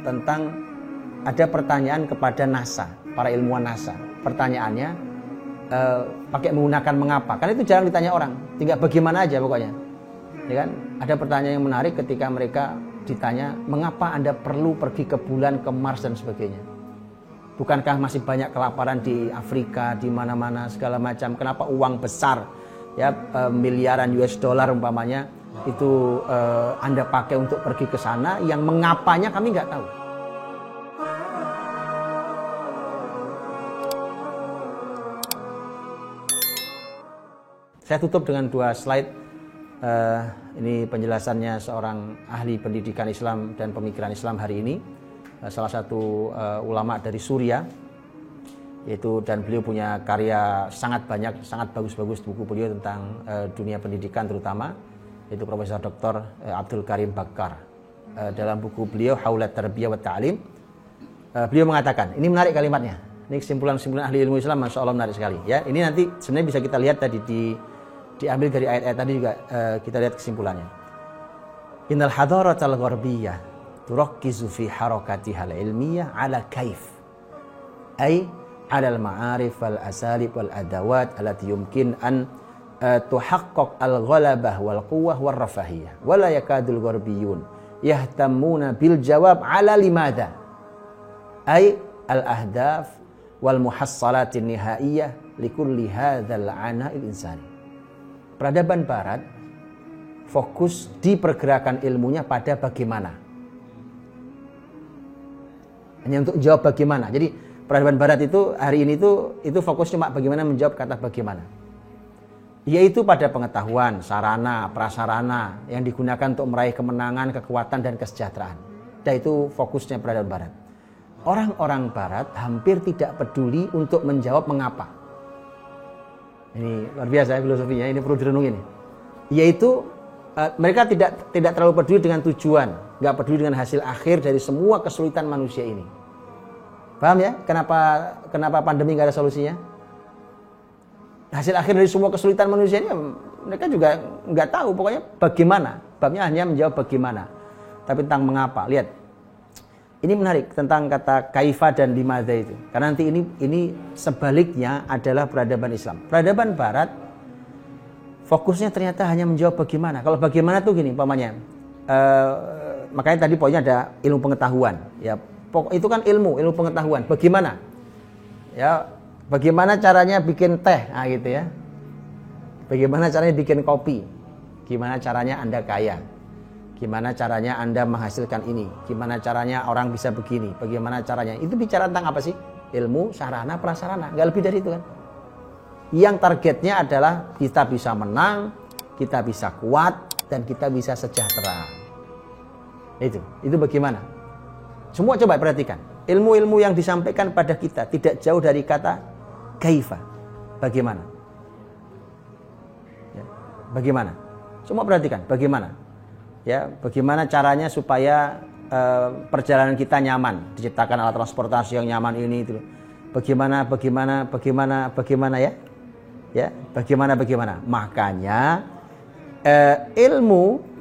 tentang ada pertanyaan kepada NASA, para ilmuwan NASA. Pertanyaannya pakai menggunakan mengapa? Karena itu jarang ditanya orang, tinggal bagaimana aja pokoknya. Ya kan? Ada pertanyaan yang menarik ketika mereka ditanya, mengapa Anda perlu pergi ke bulan, ke Mars dan sebagainya? Bukankah masih banyak kelaparan di Afrika, di mana-mana segala macam? Kenapa uang besar, ya miliaran US dollar umpamanya itu Anda pakai untuk pergi ke sana, yang mengapanya kami nggak tahu. Saya tutup dengan 2 slide. Ini penjelasannya seorang ahli pendidikan Islam dan pemikiran Islam hari ini, salah satu ulama dari Suriah, yaitu, dan beliau punya karya sangat banyak, sangat bagus-bagus buku beliau tentang dunia pendidikan terutama, yaitu Profesor Dr. Abdul Karim Bakar. Dalam buku beliau Haulat Tarbiyah wa Ta'lim, beliau mengatakan, ini menarik kalimatnya, ini kesimpulan-kesimpulan ahli ilmu Islam, Masya Allah menarik sekali. Ya, ini nanti sebenarnya bisa kita lihat tadi diambil dari ayat-ayat tadi juga, kita lihat kesimpulannya. Innal hadaratal gharbiyah turakkizu fi harakatiha al-ilmiyah ala kaif, ay ala al-ma'arif wal asalib wal adawat allati yumkin an tuhaqqaq al-ghalabah wal quwwah wal rafahiyah wa la yakadul gharbiyun yahtammuna bil jawab ala limadha, ay al-ahdaf wal muhassalatin nihaiyah likulli hadzal ana'il insani. Peradaban Barat fokus di pergerakan ilmunya pada bagaimana. Hanya untuk jawab bagaimana. Jadi peradaban Barat itu hari ini itu fokus cuma bagaimana menjawab kata bagaimana. Yaitu pada pengetahuan, sarana, prasarana yang digunakan untuk meraih kemenangan, kekuatan dan kesejahteraan. Dan itu fokusnya peradaban Barat. Orang-orang Barat hampir tidak peduli untuk menjawab mengapa. Ini luar biasa filosofinya, ini perlu direnungi nih. Yaitu mereka tidak terlalu peduli dengan tujuan, nggak peduli dengan hasil akhir dari semua kesulitan manusia ini. Paham ya? Kenapa pandemi nggak ada solusinya? Hasil akhir dari semua kesulitan manusia ini mereka juga nggak tahu. Pokoknya bagaimana? Babnya hanya menjawab bagaimana. Tapi tentang mengapa? Lihat. Ini menarik tentang kata kaifa dan limadha itu. Karena nanti ini sebaliknya adalah peradaban Islam. Peradaban Barat fokusnya ternyata hanya menjawab bagaimana. Kalau bagaimana tuh gini, umpamanya. Makanya tadi poinnya ada ilmu pengetahuan. Ya, itu kan ilmu pengetahuan. Bagaimana? Ya, bagaimana caranya bikin teh? Nah, gitu ya. Bagaimana caranya bikin kopi? Gimana caranya Anda kaya? Gimana caranya Anda menghasilkan ini? Gimana caranya orang bisa begini? Bagaimana caranya? Itu bicara tentang apa sih? Ilmu, sarana, prasarana. Nggak lebih dari itu kan? Yang targetnya adalah kita bisa menang, kita bisa kuat, dan kita bisa sejahtera. Itu bagaimana? Semua coba perhatikan. Ilmu-ilmu yang disampaikan pada kita tidak jauh dari kata kaifa. Bagaimana? Ya, bagaimana? Semua perhatikan. Bagaimana? Ya, bagaimana caranya supaya perjalanan kita nyaman, diciptakan alat transportasi yang nyaman ini itu. Bagaimana ya? Ya, bagaimana? Makanya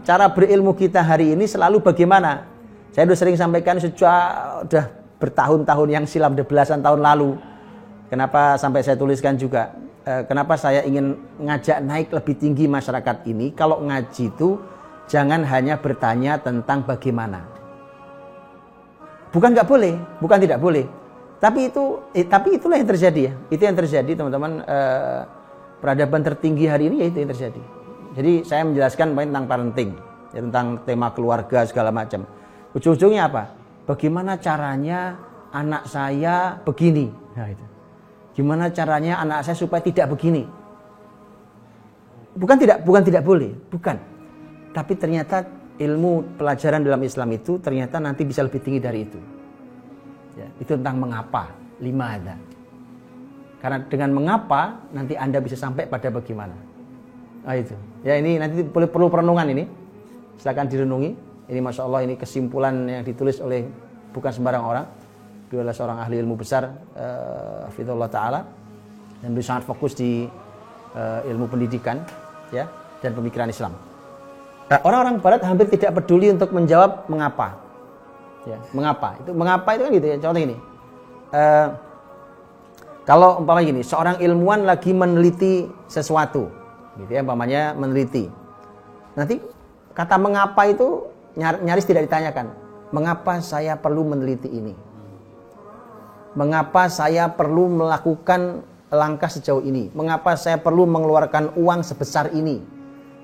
cara berilmu kita hari ini selalu bagaimana? Saya sudah sering sampaikan sudah bertahun-tahun yang silam, belasan tahun lalu. Kenapa sampai saya tuliskan juga? Kenapa saya ingin ngajak naik lebih tinggi masyarakat ini? Kalau ngaji itu jangan hanya bertanya tentang bagaimana. Bukan nggak boleh, bukan tidak boleh. Tapi itulah yang terjadi ya. Itu yang terjadi teman-teman. Peradaban tertinggi hari ini ya itu yang terjadi. Jadi saya menjelaskan tentang parenting, ya, tentang tema keluarga segala macam. Ujung-ujungnya apa? Bagaimana caranya anak saya begini? Nah, itu. Gimana caranya anak saya supaya tidak begini? Bukan tidak boleh, bukan. Tapi ternyata ilmu pelajaran dalam Islam itu ternyata nanti bisa lebih tinggi dari itu. Ya, itu tentang mengapa, limadha. Karena dengan mengapa nanti Anda bisa sampai pada bagaimana. Nah itu. Ya ini nanti perlu perenungan ini. Silakan direnungi. Ini Masya Allah ini kesimpulan yang ditulis oleh bukan sembarang orang. Dia adalah seorang ahli ilmu besar, hafizahullah ta'ala. Dan beliau sangat fokus di ilmu pendidikan, ya, dan pemikiran Islam. Nah, orang-orang Barat hampir tidak peduli untuk menjawab mengapa. Ya, mengapa? Mengapa itu kan gitu ya. Contoh ini. Kalau umpamanya gini, seorang ilmuwan lagi meneliti sesuatu, gitu ya, umpamanya meneliti. Nanti kata mengapa itu nyaris tidak ditanyakan. Mengapa saya perlu meneliti ini? Mengapa saya perlu melakukan langkah sejauh ini? Mengapa saya perlu mengeluarkan uang sebesar ini?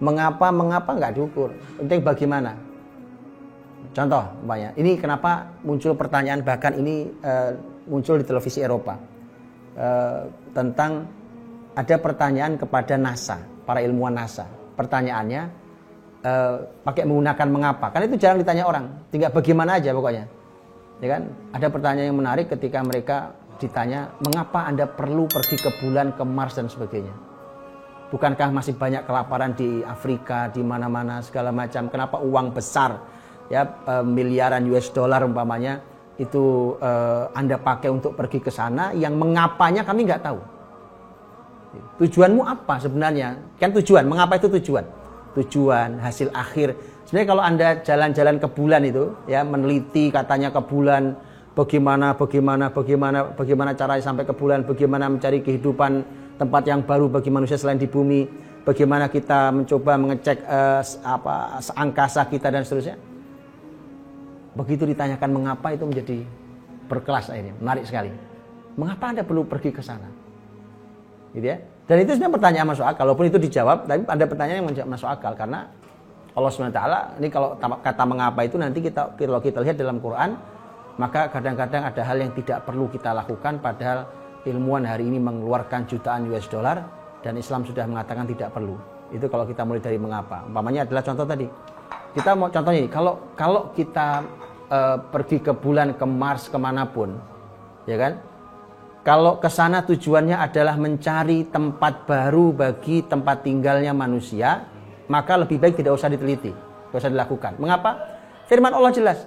Mengapa nggak diukur. Penting bagaimana. Contoh, umpamanya, ini kenapa muncul pertanyaan, bahkan ini muncul di televisi Eropa, tentang ada pertanyaan kepada NASA, para ilmuwan NASA. Pertanyaannya pakai menggunakan mengapa, karena itu jarang ditanya orang, tinggal bagaimana aja pokoknya, ya kan? Ada pertanyaan yang menarik ketika mereka ditanya, mengapa Anda perlu pergi ke bulan, ke Mars dan sebagainya? Bukankah masih banyak kelaparan di Afrika, di mana-mana segala macam? Kenapa uang besar, ya miliaran US dollar umpamanya itu Anda pakai untuk pergi ke sana, yang mengapanya kami nggak tahu. Tujuanmu apa sebenarnya? Kan tujuan, mengapa itu tujuan? Tujuan, hasil akhir. Sebenarnya kalau Anda jalan-jalan ke bulan itu, ya meneliti katanya ke bulan, bagaimana caranya sampai ke bulan, bagaimana mencari kehidupan tempat yang baru bagi manusia selain di bumi, bagaimana kita mencoba mengecek angkasa kita dan seterusnya. Begitu ditanyakan mengapa, itu menjadi berkelas akhirnya, menarik sekali. Mengapa Anda perlu pergi ke sana? Gitu ya. Dan itu sebenarnya pertanyaan masuk akal. Kalaupun itu dijawab, tapi ada pertanyaan yang masuk akal, karena Allah SWT, ini kalau kata mengapa itu nanti kalau kita lihat dalam Quran, maka kadang-kadang ada hal yang tidak perlu kita lakukan, padahal ilmuwan hari ini mengeluarkan jutaan US dollar dan Islam sudah mengatakan tidak perlu. Itu kalau kita mulai dari mengapa. Umpamanya adalah contoh tadi. Kita mau contohnya, kalau kita pergi ke bulan, ke Mars, kemanapun, ya kan? Kalau ke sana tujuannya adalah mencari tempat baru bagi tempat tinggalnya manusia, maka lebih baik tidak usah diteliti, tidak usah dilakukan. Mengapa? Firman Allah jelas.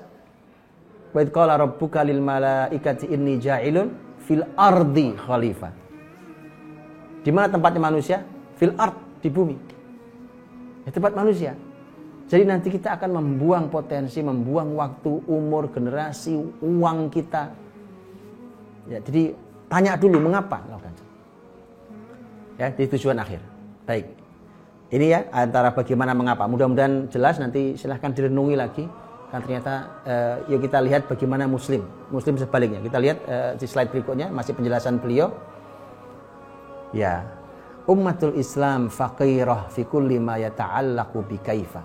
Wa idz qala rabbuka lil malaikati inni ja'ilun fil ardi khalifah. Di mana tempatnya manusia? Fil ard, di bumi. Ya, tempat manusia. Jadi nanti kita akan membuang potensi, membuang waktu, umur, generasi, uang kita. Ya, jadi tanya dulu mengapa lakukan. Ya, di tujuan akhir. Baik. Ini ya antara bagaimana mengapa. Mudah-mudahan jelas, nanti silahkan direnungi lagi. Kan ternyata yuk kita lihat bagaimana muslim sebaliknya. Kita lihat di slide berikutnya masih penjelasan beliau. Ya, ummatul Islam faqirah fi kulli ma yata'allaqu bi kaifa.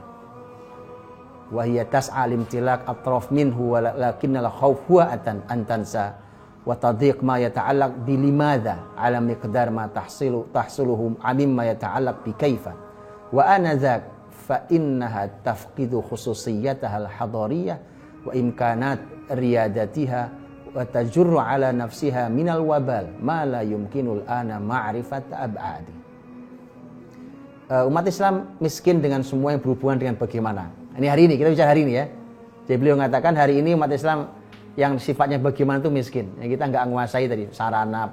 Wa hiya tas'a limtilak atraf minhu walakinnal khauf huwa an tansa wa tadhiq ma yata'allaq bi limadha ala miqdar ma tahsuluhum mimma yata'allaq bi kaifa. Wa ana dzak فإنها تفقد خصوصيتها الحضارية وإمكانات ريادتها وتجر على نفسها من الوبال ما لا يمكن الآن معرفة أبعاده. Umat Islam miskin dengan semua yang berhubungan dengan bagaimana. Ini hari ini, kita bicara hari ini ya. Jadi beliau mengatakan hari ini umat Islam yang sifatnya bagaimana itu miskin. Yang kita nggak menguasai tadi sarana,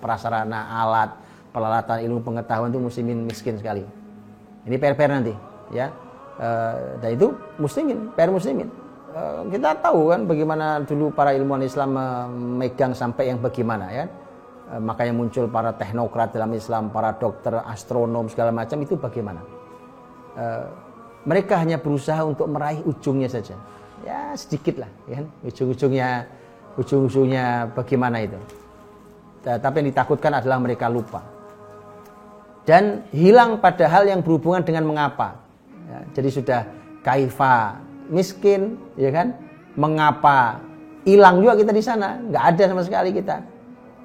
prasarana, alat, peralatan, ilmu pengetahuan itu muslimin miskin sekali. Ini PR nanti, ya. Dan itu muslimin, PR muslimin. Kita tahu kan bagaimana dulu para ilmuwan Islam memegang sampai yang bagaimana, ya. Makanya muncul para teknokrat dalam Islam, para dokter, astronom segala macam itu bagaimana. Mereka hanya berusaha untuk meraih ujungnya saja, ya sedikit lah, ya kan? Ujung-ujungnya bagaimana itu. Tapi yang ditakutkan adalah mereka lupa. Dan hilang pada hal yang berhubungan dengan mengapa. Ya, jadi sudah kaifa miskin, ya kan? Mengapa hilang juga kita di sana, nggak ada sama sekali kita.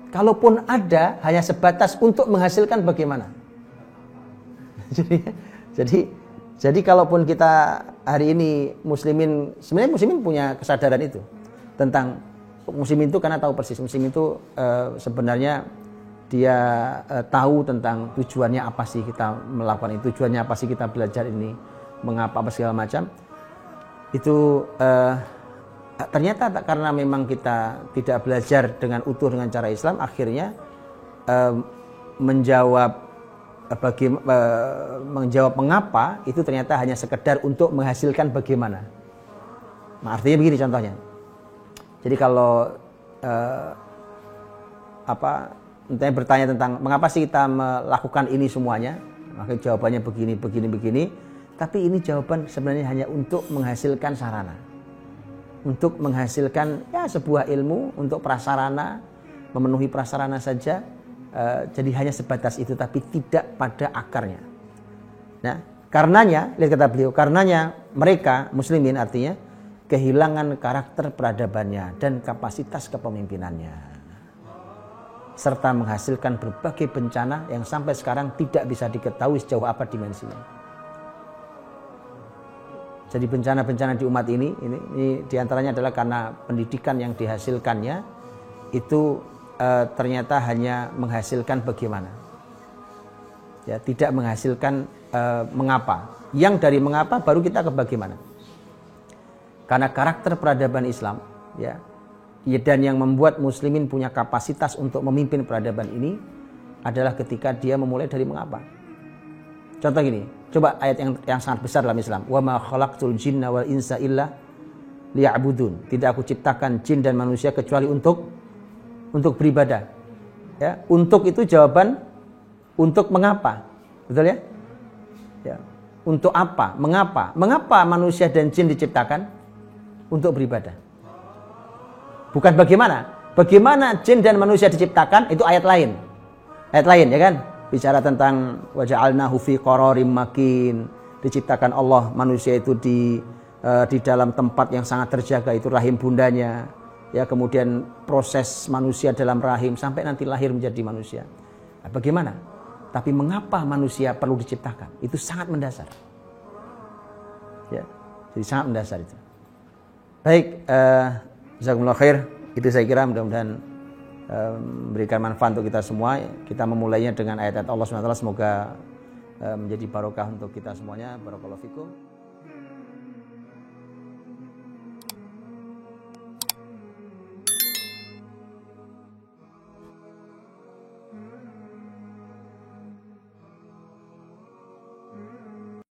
Kalaupun ada, hanya sebatas untuk menghasilkan bagaimana. Jadi kalaupun kita hari ini muslimin, sebenarnya muslimin punya kesadaran itu tentang muslimin itu, karena tahu persis muslimin itu sebenarnya dia tahu tentang tujuannya apa sih kita melakukan itu, tujuannya apa sih kita belajar ini, mengapa apa segala macam. Itu ternyata karena memang kita tidak belajar dengan utuh dengan cara Islam, akhirnya menjawab mengapa itu ternyata hanya sekedar untuk menghasilkan bagaimana. Nah, artinya begini contohnya. Jadi kalau entah bertanya tentang mengapa sih kita melakukan ini semuanya, maka jawabannya begini. Tapi ini jawaban sebenarnya hanya untuk menghasilkan sarana, untuk menghasilkan sebuah ilmu untuk prasarana, memenuhi prasarana saja. Jadi hanya sebatas itu, tapi tidak pada akarnya. Nah, karenanya, lihat kata beliau, karenanya mereka muslimin artinya kehilangan karakter peradabannya dan kapasitas kepemimpinannya, serta menghasilkan berbagai bencana yang sampai sekarang tidak bisa diketahui sejauh apa dimensinya. Jadi bencana-bencana di umat ini diantaranya adalah karena pendidikan yang dihasilkannya itu ternyata hanya menghasilkan bagaimana, ya, tidak menghasilkan mengapa. Yang dari mengapa baru kita ke bagaimana. Karena karakter peradaban Islam, ya, dan yang membuat muslimin punya kapasitas untuk memimpin peradaban ini adalah ketika dia memulai dari mengapa. Contoh gini, coba ayat yang sangat besar dalam Islam. Wa ma khalaqtul jinna wal insa illa liya'budun. Tidak aku ciptakan jin dan manusia kecuali untuk beribadah. Ya, untuk itu jawaban untuk mengapa. Betul ya? Ya. Untuk apa? Mengapa? Mengapa manusia dan jin diciptakan? Untuk beribadah. Bukan bagaimana. Bagaimana jin dan manusia diciptakan itu ayat lain. Ayat lain ya kan? Bicara tentang waja'alnahu fi qararim makin. Diciptakan Allah manusia itu di dalam tempat yang sangat terjaga, itu rahim bundanya. Ya, kemudian proses manusia dalam rahim sampai nanti lahir menjadi manusia. Nah, bagaimana? Tapi mengapa manusia perlu diciptakan? Itu sangat mendasar. Ya, jadi sangat mendasar itu. Baik, jazakumullah khair. Itu saya kira mudah-mudahan memberikan manfaat untuk kita semua. Kita memulainya dengan ayat-ayat Allah SWT. Semoga menjadi barokah untuk kita semuanya. Barakallahu fikum.